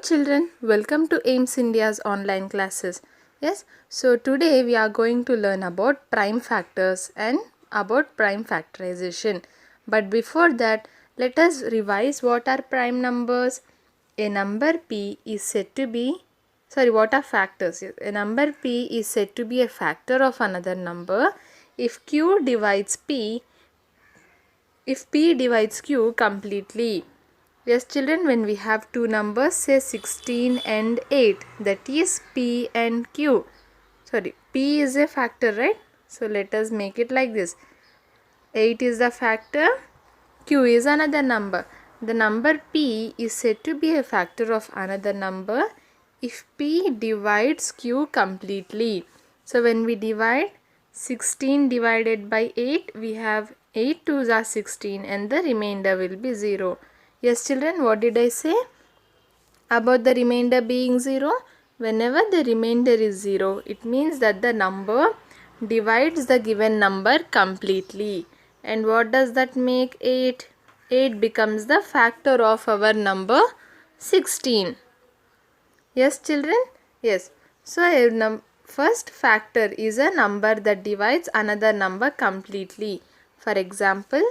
children, welcome to AIMS India's online classes. Yes, so today we are going to learn about prime factors and about prime factorization. But before that, let us revise what are prime numbers. A number P is said to be, what are factors? A number P is said to be a factor of another number if P divides Q completely. Yes children, when we have two numbers, say 16 and 8, that is P and Q. P is a factor, right? So let us make it like this. 8 is the factor, Q is another number. The number P is said to be a factor of another number if P divides Q completely. So when we divide 16 divided by 8, we have 8 2s are 16 and the remainder will be 0. Yes children, what did I say about the remainder being 0? Whenever the remainder is 0, it means that the number divides the given number completely. And what does that make 8? 8 becomes the factor of our number 16. Yes children? Yes. So a first factor is a number that divides another number completely. For example,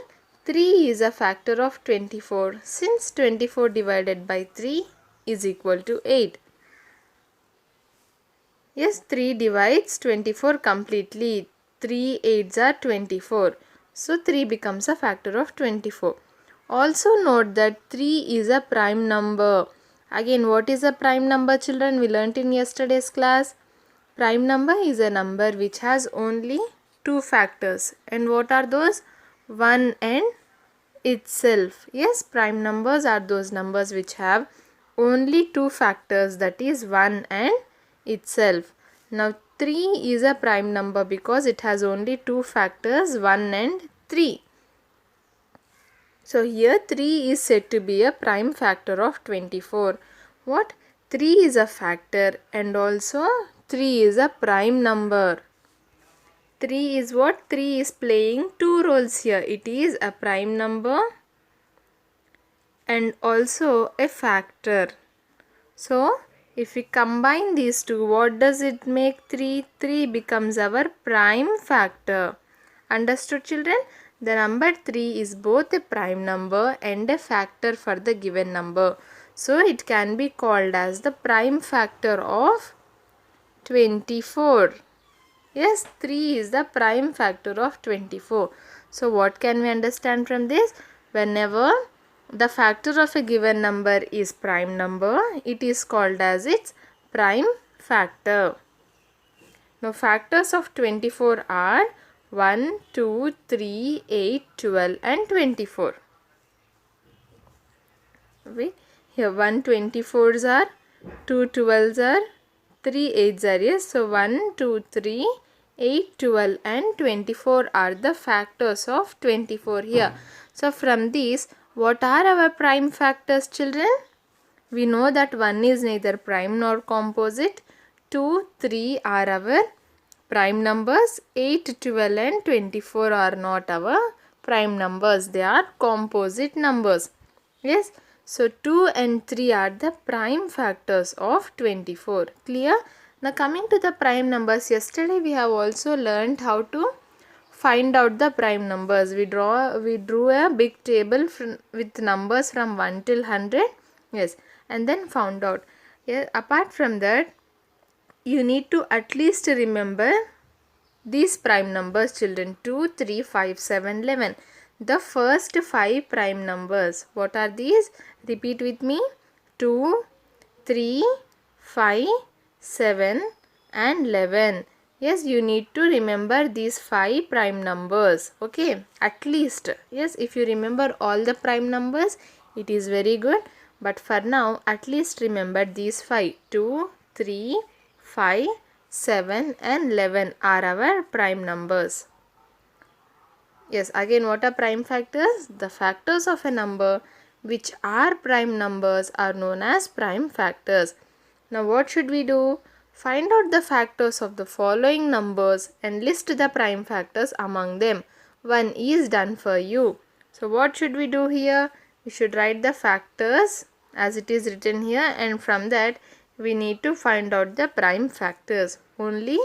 3 is a factor of 24 since 24 divided by 3 is equal to 8. Yes, 3 divides 24 completely. 3 8s are 24. So 3 becomes a factor of 24. Also note that 3 is a prime number. Again, what is a prime number children? We learnt in yesterday's class. Prime number is a number which has only two factors. And what are those? 1 and itself. Yes, prime numbers are those numbers which have only two factors, that is 1 and itself. Now 3 is a prime number because it has only two factors, 1 and 3. So here 3 is said to be a prime factor of 24. What? 3 is a factor and also 3 is a prime number. 3 is what? 3 is playing two roles here. It is a prime number and also a factor. So if we combine these two, what does it make 3? 3 becomes our prime factor. Understood children? The number 3 is both a prime number and a factor for the given number. So it can be called as the prime factor of 24. Yes, 3 is the prime factor of 24. So what can we understand from this? Whenever the factor of a given number is prime number, it is called as its prime factor. Now factors of 24 are 1, 2, 3, 8, 12 and 24. Wait, here 1 24s are, 2 12s are, 3 8s are. Yes, so 1, 2, 3, 8, 12 and 24 are the factors of 24 here. So from these, what are our prime factors children? We know that 1 is neither prime nor composite. 2, 3 are our prime numbers. 8, 12 and 24 are not our prime numbers. They are composite numbers. Yes. So 2 and 3 are the prime factors of 24. Clear? Now coming to the prime numbers, yesterday we have also learned how to find out the prime numbers. We drew a big table with numbers from 1 till 100. Yes, and then found out. Yeah, apart from that, you need to at least remember these prime numbers children: 2, 3, 5, 7, 11. The first 5 prime numbers. What are these? Repeat with me. 2, 3, 5, 7 and 11. Yes, you need to remember these 5 prime numbers. Okay, at least. Yes, if you remember all the prime numbers, it is very good. But for now, at least remember these 5. 2, 3, 5, 7 and 11 are our prime numbers. Yes, again, what are prime factors? The factors of a number which are prime numbers are known as prime factors. Now what should we do? Find out the factors of the following numbers and list the prime factors among them. One is done for you. So what should we do here? We should write the factors as it is written here, and from that we need to find out the prime factors. Only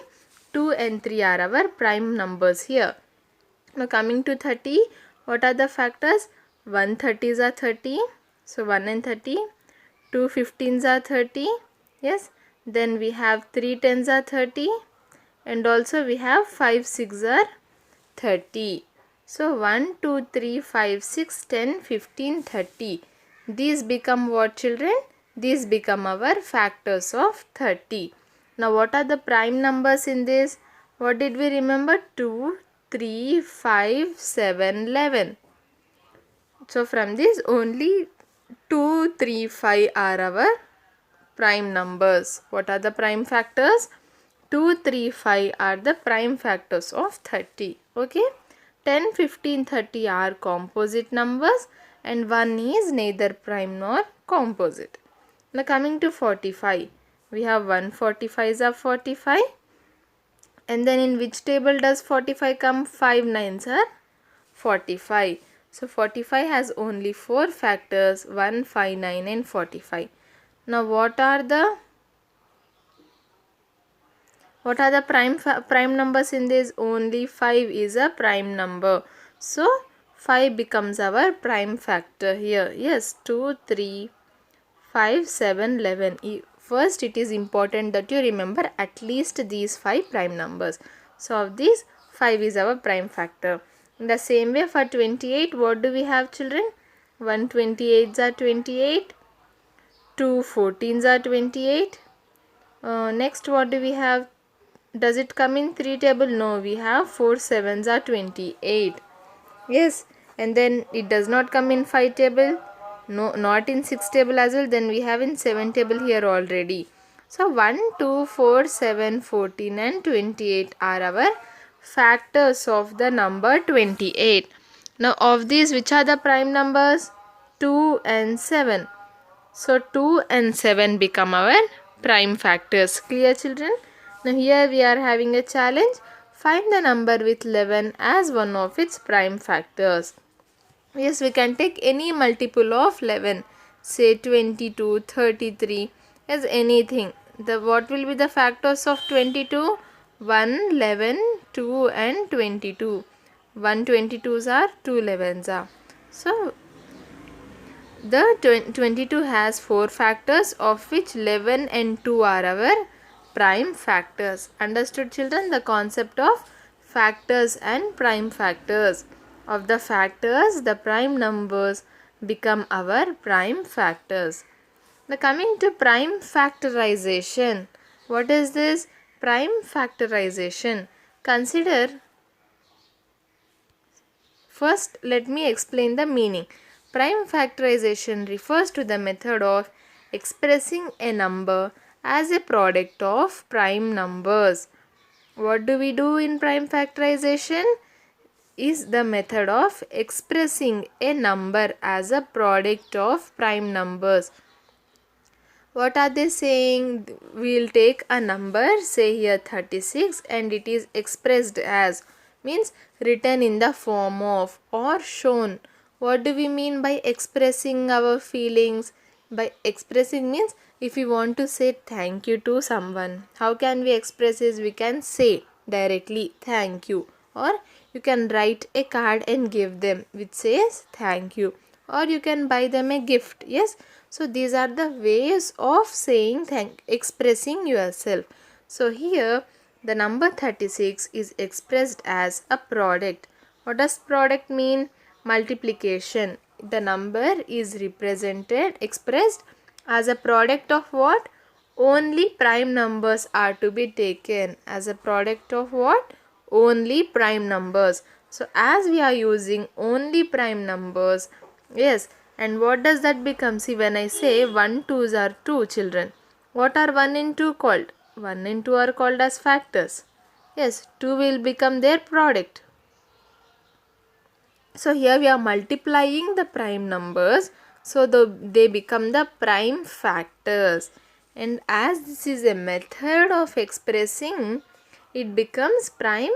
2 and 3 are our prime numbers here. Now coming to 30, what are the factors? 1 30s are 30, so 1 and 30. 2 15s are 30, yes. Then we have 3 10s are 30, and also we have 5 6 are 30. So 1 2 3 5 6 10 15 30. These become what, children? These become our factors of 30. Now what are the prime numbers in this? What did we remember? 2 3 5 7 11. So from this only 2 3 5 are our prime numbers. What are the prime factors? 2 3 5 are the prime factors of 30. Okay, 10 15 30 are composite numbers, and 1 is neither prime nor composite. Now coming to 45, we have 145s are 45, and then in which table does 45 come? 5 9s are 45. So 45 has only 4 factors: 1 5 9 and 45. Now what are the prime numbers in this? Only 5 is a prime number. So 5 becomes our prime factor here. Yes, 2 3 5 7 11. First it is important that you remember at least these 5 prime numbers. So of these, 5 is our prime factor. In the same way for 28, what do we have, children? 1 28s are 28, 2 14s are 28. Next what do we have? Does it come in 3 table? No, we have 4 7s are 28. Yes, and then it does not come in 5 table. No, not in 6 table as well. Then we have in 7 table here already. So 1 2 4 7 14 and 28 are our factors of the number 28. Now of these, which are the prime numbers? 2 and 7. So 2 and 7 become our prime factors. Clear, children? Now here we are having a challenge. Find the number with 11 as one of its prime factors. Yes, we can take any multiple of 11. Say 22, 33, as anything. What will be the factors of 22? 1, 11, 2 and 22. 1 22s are, 2 11s are. So the 22 has 4 factors, of which 11 and 2 are our prime factors. Understood, children, the concept of factors and prime factors? Of the factors, the prime numbers become our prime factors. Now coming to prime factorization. What is this? Prime factorization. Consider, first let me explain the meaning. Prime factorization refers to the method of expressing a number as a product of prime numbers. What do we do in prime factorization? Is the method of expressing a number as a product of prime numbers. What are they saying? We will take a number, say here 36, and it is expressed as, means written in the form of or shown. What do we mean by expressing our feelings? By expressing means if we want to say thank you to someone, how can we express this? We can say directly thank you, or you can write a card and give them which says thank you, or you can buy them a gift. Yes, so these are the ways of saying expressing yourself. So here the number 36 is expressed as a product. What does product mean? Multiplication. The number is expressed as a product of what? Only prime numbers are to be taken. As a product of what? Only prime numbers. So as we are using only prime numbers, yes, and what does that become? See, when I say 1 2s are 2, children, what are 1 and 2 called? 1 and 2 are called as factors. Yes, 2 will become their product. So here we are multiplying the prime numbers, so they become the prime factors. And as this is a method of expressing, it becomes prime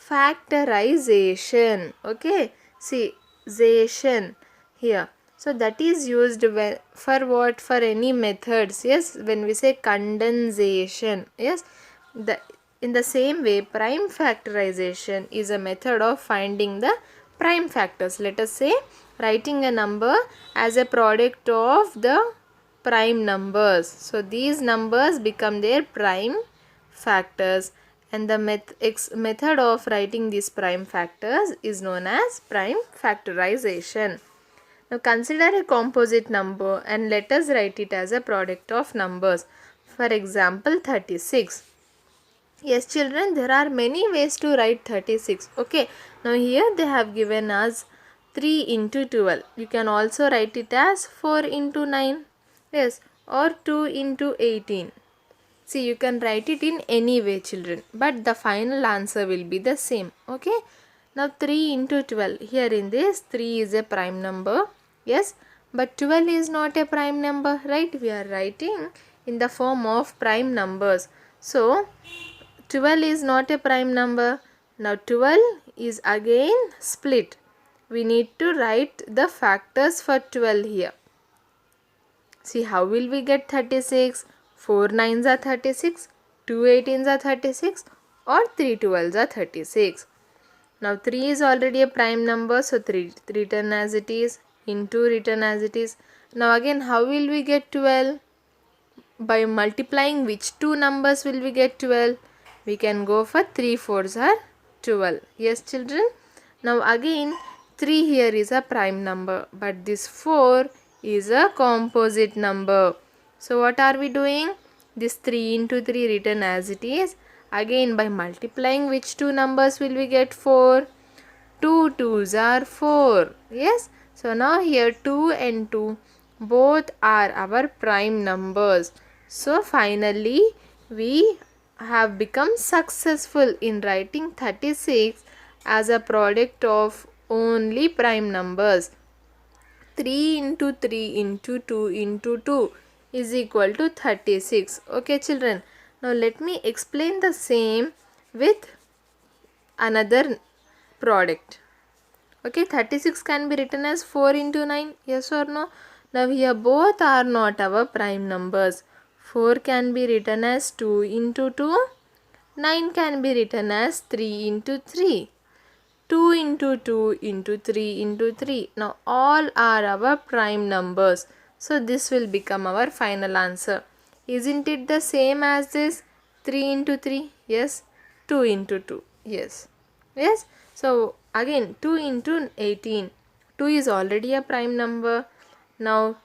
factorization. Okay, see, zation here. So that is used for what? For any methods. Yes, when we say condensation. Yes, in the same way, prime factorization is a method of finding the prime factors. Let us say writing a number as a product of the prime numbers. So these numbers become their prime factors, and the method of writing these prime factors is known as prime factorization. Now consider a composite number and let us write it as a product of numbers. For example, 36. Yes children, there are many ways to write 36. Okay, now here they have given us 3 into 12. You can also write it as 4 into 9. Yes, or 2 into 18. See, you can write it in any way children, but the final answer will be the same. Okay, now 3 into 12. Here in this, 3 is a prime number. Yes, but 12 is not a prime number, right? We are writing in the form of prime numbers. So 12 is not a prime number. Now 12 is again split. We need to write the factors for 12 here. See, how will we get 36? 4 9s are 36, 2 18s are 36, or 3 12s are 36. Now 3 is already a prime number, so 3 written as it is, into written as it is. Now again, how will we get 12? By multiplying which two numbers will we get 12? We can go for 3 4s are 12. Yes children. Now again 3 here is a prime number, but this 4 is a composite number. So what are we doing? This 3 into 3 written as it is. Again by multiplying which two numbers will we get 4? 2 2s are 4. Yes. So now here 2 and 2 both are our prime numbers. So finally we have become successful in writing 36 as a product of only prime numbers. 3 into 3 into 2 into 2 is equal to 36. Okay children. Now let me explain the same with another product. Okay, 36 can be written as 4 into 9. Yes or no? Now here both are not our prime numbers. 4 can be written as 2 into 2. 9 can be written as 3 into 3. 2 into 2 into 3 into 3. Now all are our prime numbers. So this will become our final answer. Isn't it the same as this? 3 into 3. Yes. 2 into 2. Yes. Yes. So again 2 into 18. 2 is already a prime number. Now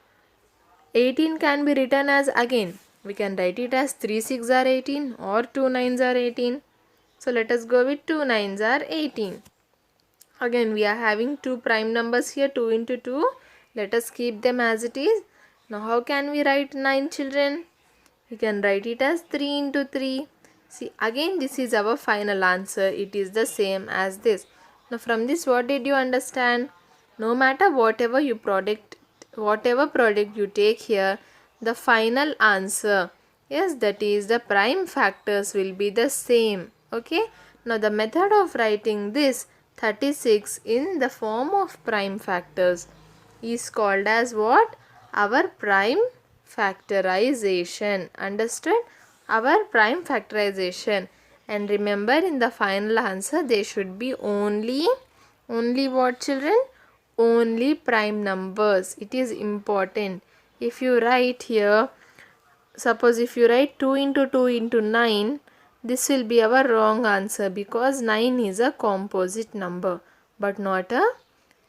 18 can be written as, again we can write it as 3 6 are 18 or 2 9s are 18. So let us go with 2 9s are 18. Again we are having two prime numbers here, 2 into 2. Let us keep them as it is. Now how can we write 9 children? We can write it as 3 into 3. See, again this is our final answer. It is the same as this. Now from this what did you understand? No matter whatever product you take here, the final answer, yes, that is the prime factors will be the same. Okay. Now the method of writing this 36 in the form of prime factors is called as what? Our prime factorization. Understood? Our prime factorization. And remember, in the final answer there should be only what children? Only prime numbers. It is important. If you write here, suppose if you write 2 into 2 into 9, this will be our wrong answer, because 9 is a composite number but not a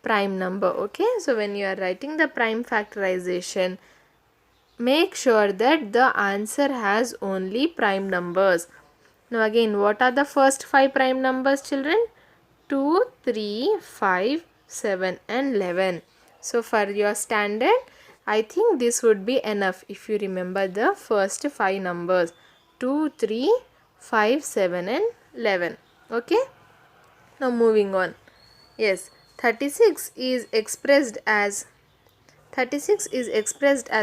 prime number. Okay, so when you are writing the prime factorization, make sure that the answer has only prime numbers. Now again, what are the first 5 prime numbers children? 2, 3, 5, 7 and 11. So for your standard, I think this would be enough if you remember the first 5 numbers: 2, 3, 5, 7 and 11. Okay. Now moving on. Yes, 36 is expressed as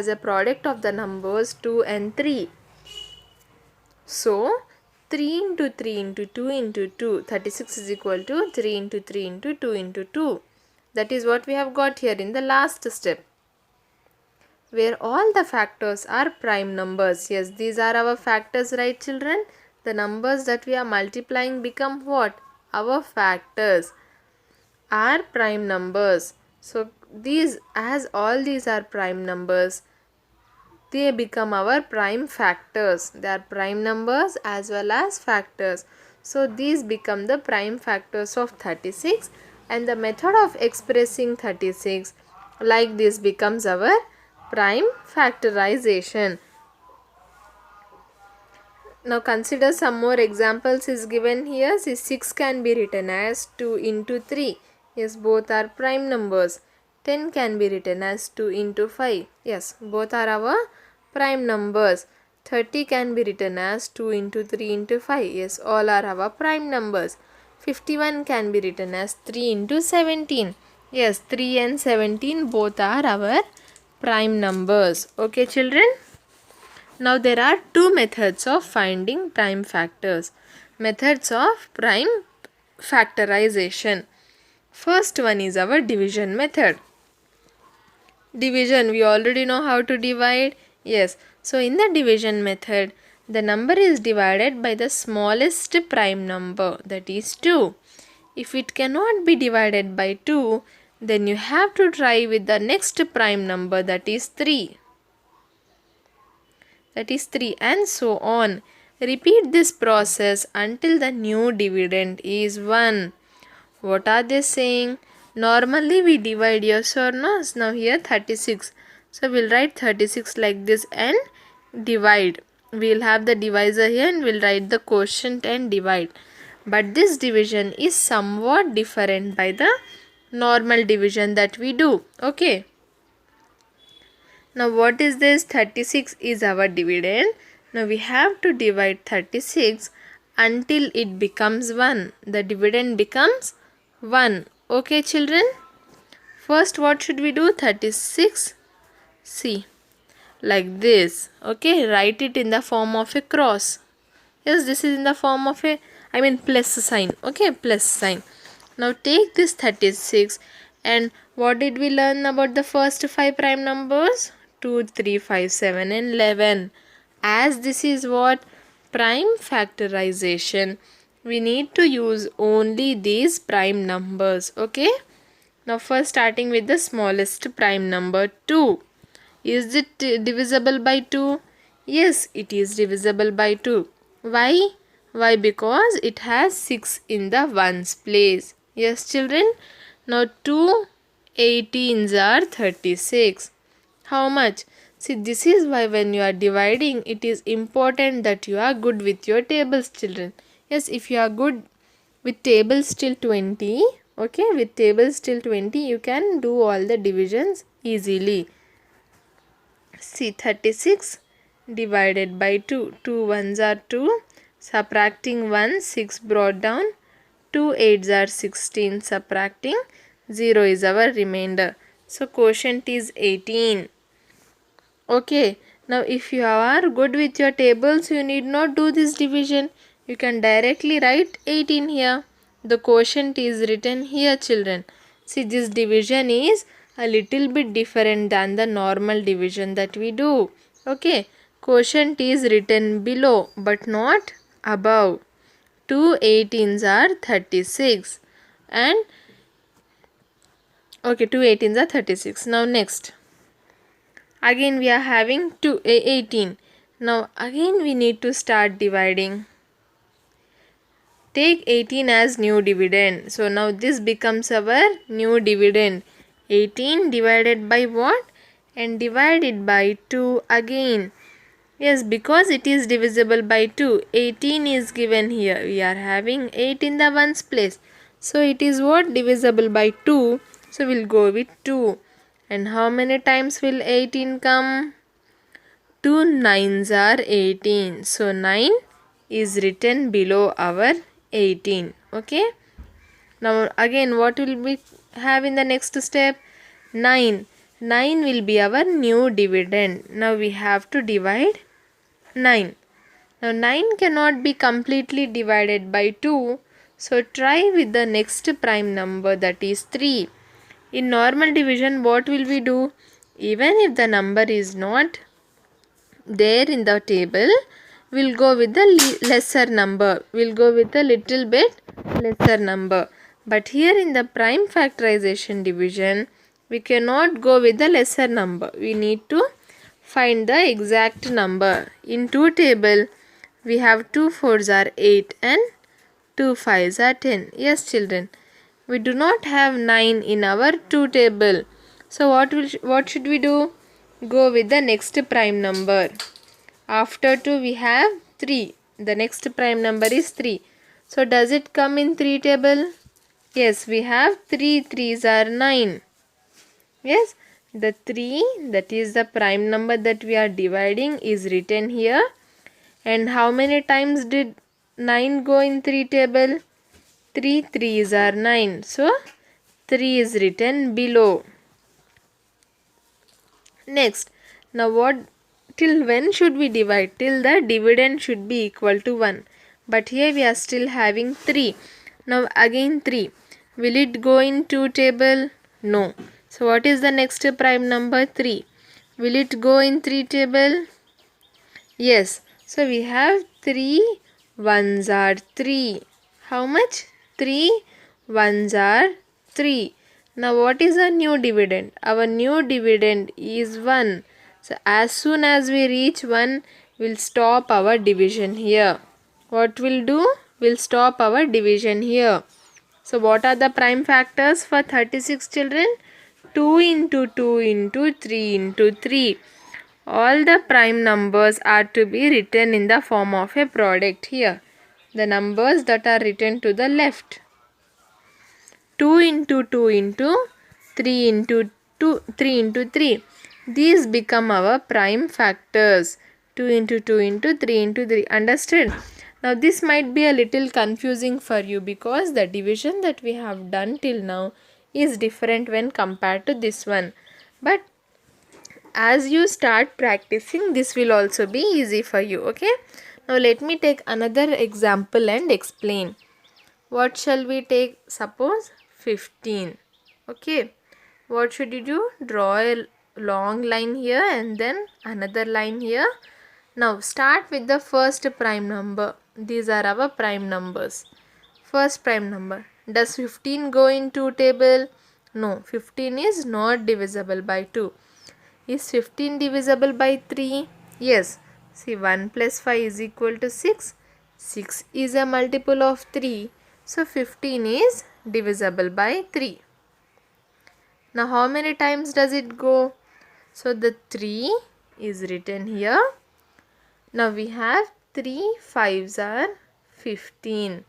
a product of the numbers 2 and 3. So 3 into 3 into 2 into 2, 36 is equal to 3 into 3 into 2 into 2. That is what we have got here in the last step. where all the factors are prime numbers. Yes, these are our factors, right children? The numbers that we are multiplying become what? Our factors are prime numbers. So these, as all these are prime numbers, they become our prime factors. They are prime numbers as well as factors. So these become the prime factors of 36, and the method of expressing 36 like this becomes our prime factorization. Now consider some more examples is given here. See, 6 can be written as 2 into 3. Yes, both are prime numbers. 10 can be written as 2 into 5. Yes, both are our prime numbers. 30 can be written as 2 into 3 into 5. Yes, all are our prime numbers. 51 can be written as 3 into 17. Yes, 3 and 17 both are our prime numbers. Okay children? Now there are two methods of finding prime factors. Methods of prime factorization. First one is our division method. Division, we already know how to divide. Yes, so in the division method, the number is divided by the smallest prime number, that is 2. If it cannot be divided by 2, then you have to try with the next prime number, that is 3. That is 3, and so on. Repeat this process until the new dividend is 1. What are they saying? Normally we divide, yes or no? Now here 36. So we'll write 36 like this and divide. We'll have the divisor here and we'll write the quotient and divide. But this division is somewhat different by the normal division that we do. Okay. Now what is this? 36 is our dividend. Now we have to divide 36 until it becomes 1. The dividend becomes 1. Okay children? First what should we do? 36. See, like this. Okay, write it in the form of a cross. Yes, this is in the form of a, plus sign. Okay, plus sign. Now take this 36, and what did we learn about the first 5 prime numbers? 2, 3, 5, 7 and 11. As this is what? Prime factorization. We need to use only these prime numbers. Okay. Now first starting with the smallest prime number 2. Is it divisible by 2? Yes, it is divisible by 2. Why? Why? Because it has 6 in the ones place. Yes children. Now 2 18s are 36. How much? See, this is why when you are dividing, it is important that you are good with your tables, children. Yes, if you are good with tables till 20, okay, with tables till 20, you can do all the divisions easily. See, 36 divided by 2. 2 ones are 2. Subtracting 1, 6 brought down. 2 8s are 16. Subtracting 0 is our remainder. So, quotient is 18. Okay, now if you are good with your tables, you need not do this division. You can directly write 18 here. The quotient is written here, children. See, this division is a little bit different than the normal division that we do. Okay, quotient is written below but not above. 2 18s are 36 and okay, 2 18s are 36. Now next. Again we are having 18. Now again we need to start dividing. Take 18 as new dividend. So now this becomes our new dividend. 18 divided by what? And divided by 2 again. Yes, because it is divisible by 2. 18 is given here. We are having 8 in the ones place. So it is what? Divisible by 2. So we'll go with 2. And how many times will 18 come? 2 9s are 18. So 9 is written below our 18. Okay. Now again what will we have in the next step? 9. 9 will be our new dividend. Now we have to divide 9. Now 9 cannot be completely divided by 2. So try with the next prime number, that is 3. In normal division, what will we do? Even if the number is not there in the table, we'll go with the lesser number. We'll go with a little bit lesser number. But here in the prime factorization division, we cannot go with the lesser number. We need to find the exact number. In 2 table, we have 2 4s are 8 and 2 5s are 10. Yes, children. We do not have 9 in our 2 table. So what should we do? Go with the next prime number. After 2 we have 3. The next prime number is 3. So does it come in 3 table? Yes, we have 3 3s are 9. Yes, the 3, that is the prime number that we are dividing, is written here. And how many times did 9 go in 3 table? 3 3s are 9. So 3 is written below. Next, now till when should we divide? Till the dividend should be equal to 1. But here we are still having 3. Now again 3. Will it go in 2 table? No. So what is the next prime number? 3. Will it go in 3 table? Yes. So we have 3 1s are 3. How much? 3 1s are 3. Now what is our new dividend? Our new dividend is 1. So as soon as we reach 1, we'll stop our division here. What we'll do? We'll stop our division here. So what are the prime factors for 36 children? 2 into 2 into 3 into 3. All the prime numbers are to be written in the form of a product here. The numbers that are written to the left. 2 into 2 into 3 into 2, 3 into 3. These become our prime factors. 2 into 2 into 3 into 3. Understood? Now this might be a little confusing for you because the division that we have done till now is different when compared to this one. But as you start practicing, this will also be easy for you. Okay? Now let me take another example and explain. What shall we take? Suppose 15. Okay. What should you do? Draw a long line here and then another line here. Now start with the first prime number. These are our prime numbers. First prime number. Does 15 go in 2 table? No. 15 is not divisible by 2. Is 15 divisible by 3? Yes. See, 1 plus 5 is equal to 6. 6 is a multiple of 3. So 15 is divisible by 3. Now how many times does it go? So the 3 is written here. Now we have 3 5s are 15.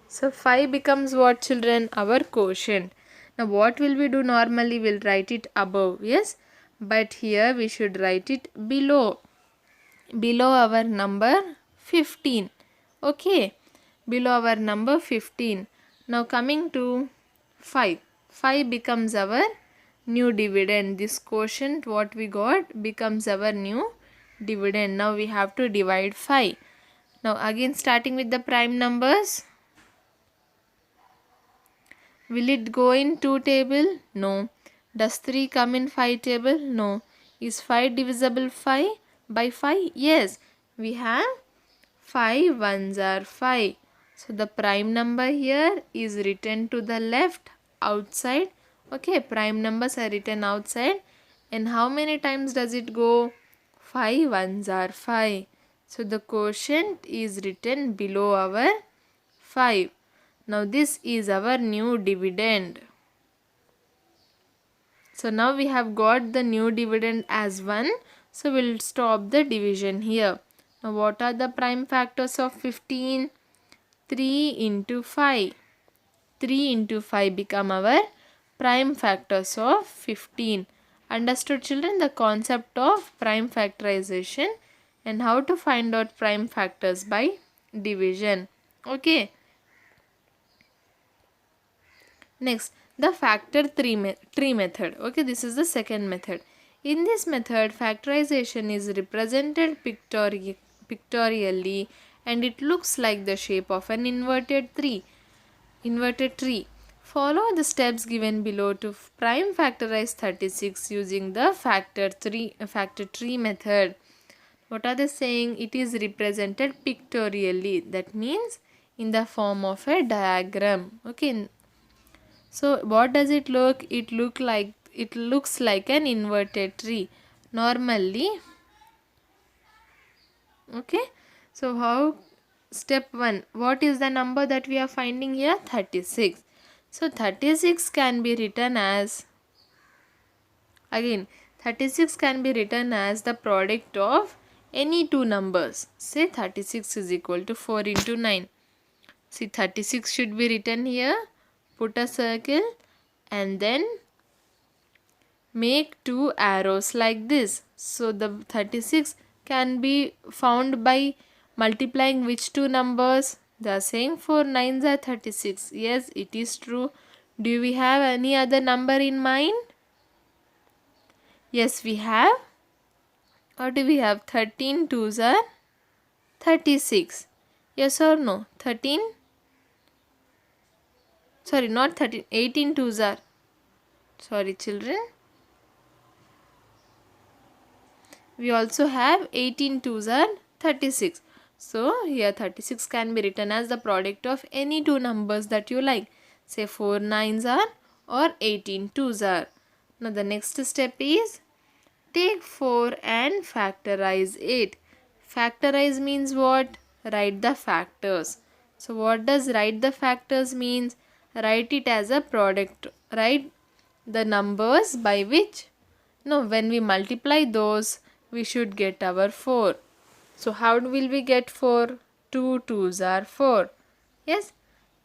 So 5 becomes what, children? Our quotient. Now what will we do normally? We'll write it above. Yes. But here we should write it below. Below our number 15. Okay. Below our number 15. Now coming to 5. 5 becomes our new dividend. This quotient what we got becomes our new dividend. Now we have to divide 5. Now again starting with the prime numbers. Will it go in 2 table? No. Does 3 come in 5 table? No. Is 5 divisible by 5? Yes. We have 5 1s are 5. So the prime number here is written to the left outside. Okay, prime numbers are written outside. And how many times does it go? 5 1s are 5. So the quotient is written below our 5. Now this is our new dividend. So now we have got the new dividend as 1. So we'll stop the division here. Now what are the prime factors of 15? 3 into 5. 3 into 5 become our prime factors of 15. Understood, children, the concept of prime factorization and how to find out prime factors by division. Okay. Next, the factor tree method. Okay, this is the second method. In this method, factorization is represented pictorially and it looks like the shape of an inverted tree. Follow the steps given below to prime factorize 36 using the factor tree method. What are they saying? It is represented pictorially. That means in the form of a diagram. Okay. So what does it look? It looks like an inverted tree. Normally, okay. So how? Step 1. What is the number that we are finding here? 36. So 36 can be written as, again, 36 can be written as the product of any two numbers. Say 36 is equal to 4 into 9. See, 36 should be written here. Put a circle and then make two arrows like this. So the 36 can be found by multiplying which two numbers? They are saying 4 9s are 36. Yes, it is true. Do we have any other number in mind? Yes, we have. What do we have? 13 2s are 36. Yes or no? 13? Sorry, not 13. 18 2s are. Sorry, children. We also have 18 2s are 36. So, here 36 can be written as the product of any two numbers that you like. Say 4 9s are or 18 2s are. Now, the next step is take 4 and factorize it. Factorize means what? Write the factors. So, what does write the factors means? Write it as a product. Write the numbers by which, no, when we multiply those, we should get our 4. So how will we get 4? 2 2s are 4. Yes,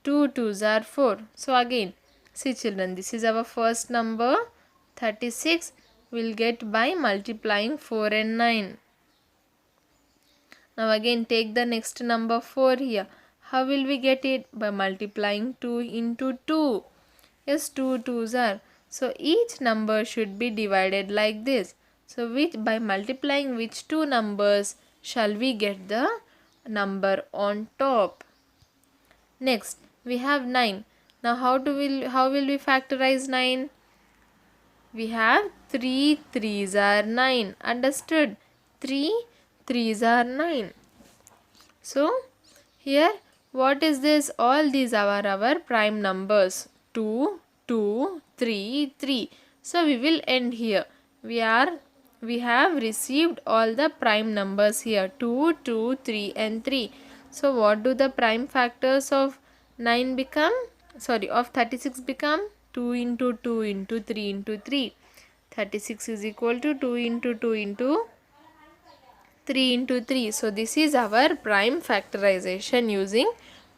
2 2s are 4. So again, see children, this is our first number. 36 will get by multiplying 4 and 9. Now again take the next number 4 here. How will we get it? By multiplying 2 into 2. Yes, 2 2s are. So each number should be divided like this. So by multiplying which two numbers shall we get the number on top? Next, we have 9. Now how will we factorize 9? We have 3 3s are 9. Understood? 3 3s are 9. So here what is this? All these are our prime numbers. 2 2 3 3. So we will end here. We have received all the prime numbers here, 2 2 3 and 3. So what do the prime factors of 9 become? Sorry, of 36 become? 2 into 2 into 3 into 3. 36 is equal to 2 into 2 into 3 into 3. So this is our prime factorization using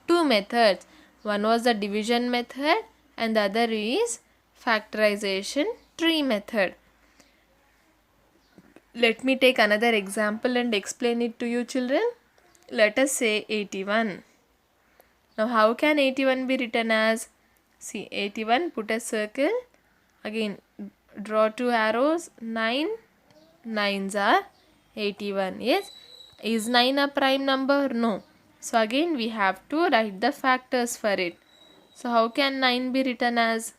two methods. One was the division method and the other is factorization tree method. Let me take another example and explain it to you children. Let us say 81. Now how can 81 be written as? See, 81, put a circle. Again draw two arrows. 9 9s are 81. Yes. Is 9 a prime number? No. So again we have to write the factors for it. So how can 9 be written as?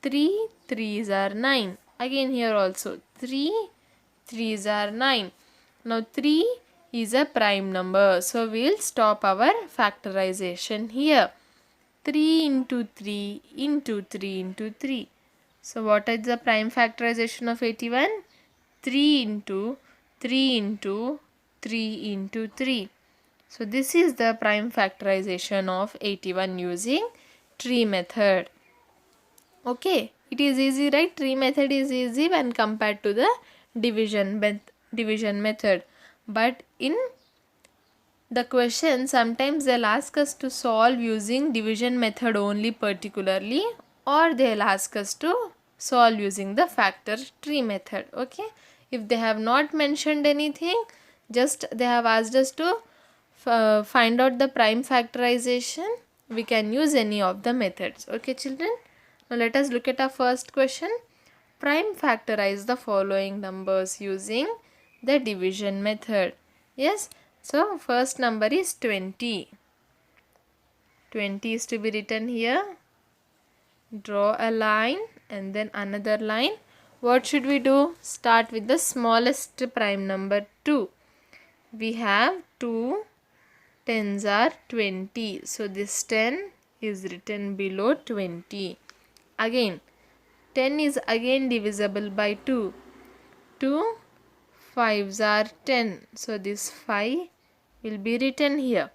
3 3s are 9. Again here also 3 3s are 9. Now 3 is a prime number. So we'll stop our factorization here. 3 into 3 into 3 into 3. So what is the prime factorization of 81? 3 into 3 into 3 into 3. So this is the prime factorization of 81 using tree method. Okay, it is easy, right? Tree method is easy when compared to the division method. But in the question, sometimes they'll ask us to solve using division method only particularly, or they'll ask us to solve using the factor tree method. Okay, if they have not mentioned anything, just they have asked us to find out the prime factorization, we can use any of the methods. Okay children, now let us look at our first question. Prime factorize the following numbers using the division method. Yes, so first number is 20. 20 is to be written here. Draw a line and then another line. What should we do? Start with the smallest prime number 2. We have 2 tens are 20. So this 10 is written below 20. Again, 10 is again divisible by 2. 2 5s are 10. So this 5 will be written here.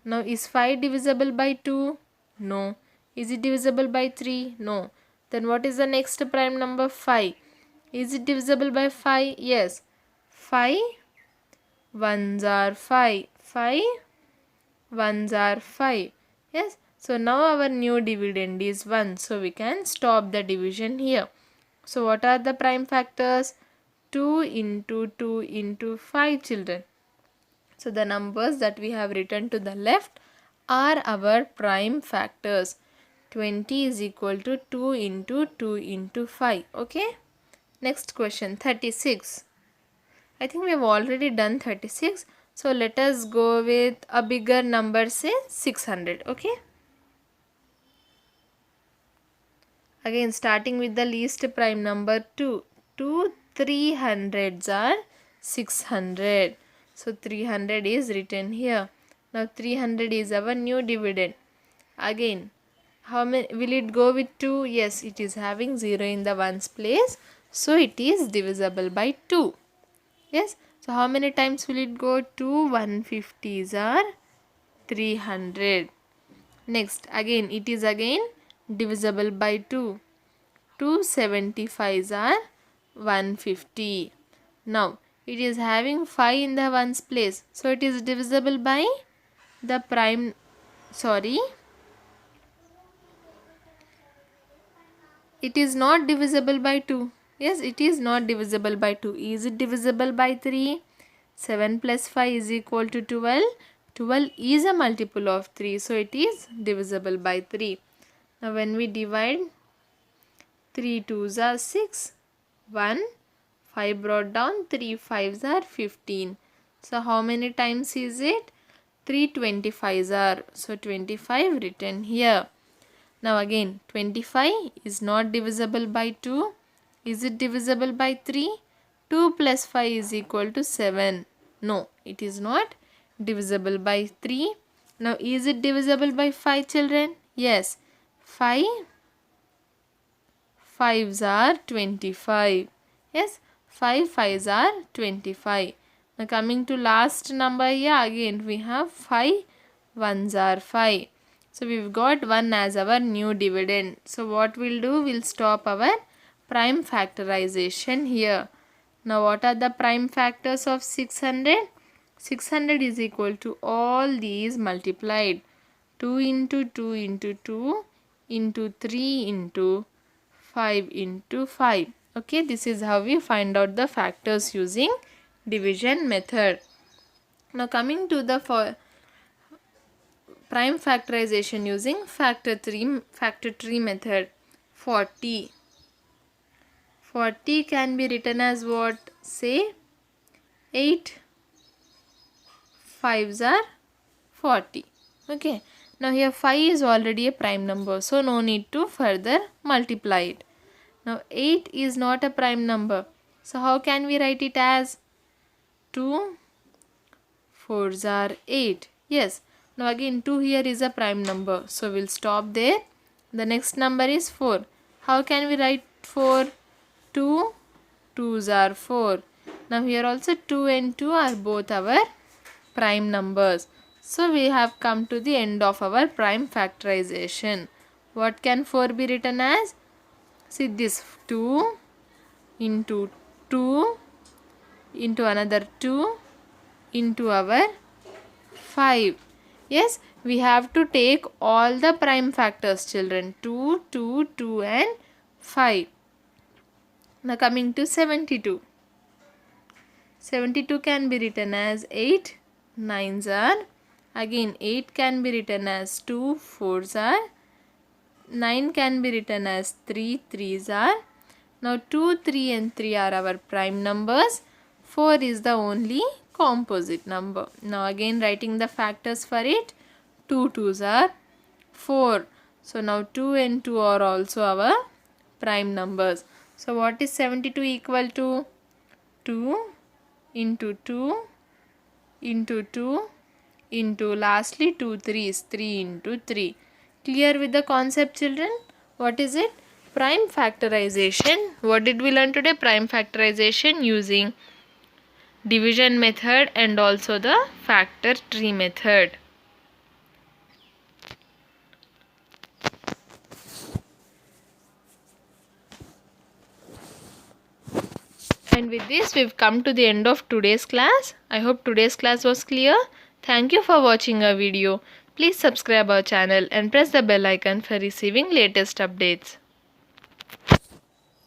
Now is 5 divisible by 2? No. Is it divisible by 3? No. Then what is the next prime number? 5. Is it divisible by 5? Yes. 5 ones are 5. 5 ones are 5. Yes. So now our new dividend is 1. So we can stop the division here. So what are the prime factors? 2 into 2 into 5, children. So the numbers that we have written to the left are our prime factors. 20 is equal to 2 into 2 into 5. Okay. Next question, 36. I think we have already done 36. So let us go with a bigger number, say 600. Okay. Again, starting with the least prime number 2. 2 300s are 600. So 300 is written here. Now 300 is our new dividend. Again, how many will it go with 2? Yes, it is having 0 in the ones place. So it is divisible by 2. Yes. So how many times will it go? 2 150s are 300. Next, again it is again divisible by 2. 2 75s are 150. Now it is having 5 in the ones place. So it is divisible by the prime, it is not divisible by 2. Yes, it is not divisible by 2. Is it divisible by 3? 7 plus 5 is equal to 12. 12 is a multiple of 3. So it is divisible by 3. Now when we divide, 3 2s are 6. 1. 5 brought down. 3 5s are 15. So how many times is it? 3 25s are. So 25 written here. Now again, 25 is not divisible by 2. Is it divisible by 3? 2 plus 5 is equal to 7. No, it is not divisible by 3. Now is it divisible by 5, children? Yes. 5 5s are 25. Yes, 5 5s are 25. Now coming to last number here, again we have 5 1s are 5. So we've got 1 as our new dividend. So what we'll do, we'll stop our prime factorization here. Now what are the prime factors of 600? 600 is equal to all these multiplied. 2 into 2 into 2 into 3 into 5 into 5. Okay, this is how we find out the factors using division method. Now coming to the prime factorization using factor tree method. 40. 40 can be written as what? Say 8 5s are 40. Okay. Now here 5 is already a prime number. So no need to further multiply it. Now 8 is not a prime number. So how can we write it as? 2 4s are 8. Yes. Now again 2 here is a prime number. So we'll stop there. The next number is 4. How can we write 4? 2 2s are 4. Now here also 2 and 2 are both our prime numbers. So we have come to the end of our prime factorization. What can 4 be written as? See this, 2 into 2 into another 2 into our 5. Yes, we have to take all the prime factors, children. 2, 2, 2 and 5. Now coming to 72. 72 can be written as 8 9s are. Again 8 can be written as 2 4s are. 9 can be written as 3 3s are. Now 2, 3 and 3 are our prime numbers. 4 is the only composite number. Now again writing the factors for it. 2 2s are 4. So now 2 and 2 are also our prime numbers. So what is 72 equal to? 2 into 2 into 2 into lastly 2 3 is 3 into 3. Clear with the concept, children? What is it? Prime factorization. What did we learn today? Prime factorization using division method and also the factor tree method. And with this we've come to the end of today's class. I hope today's class was clear. Thank you for watching our video. Please subscribe our channel and press the bell icon for receiving latest updates.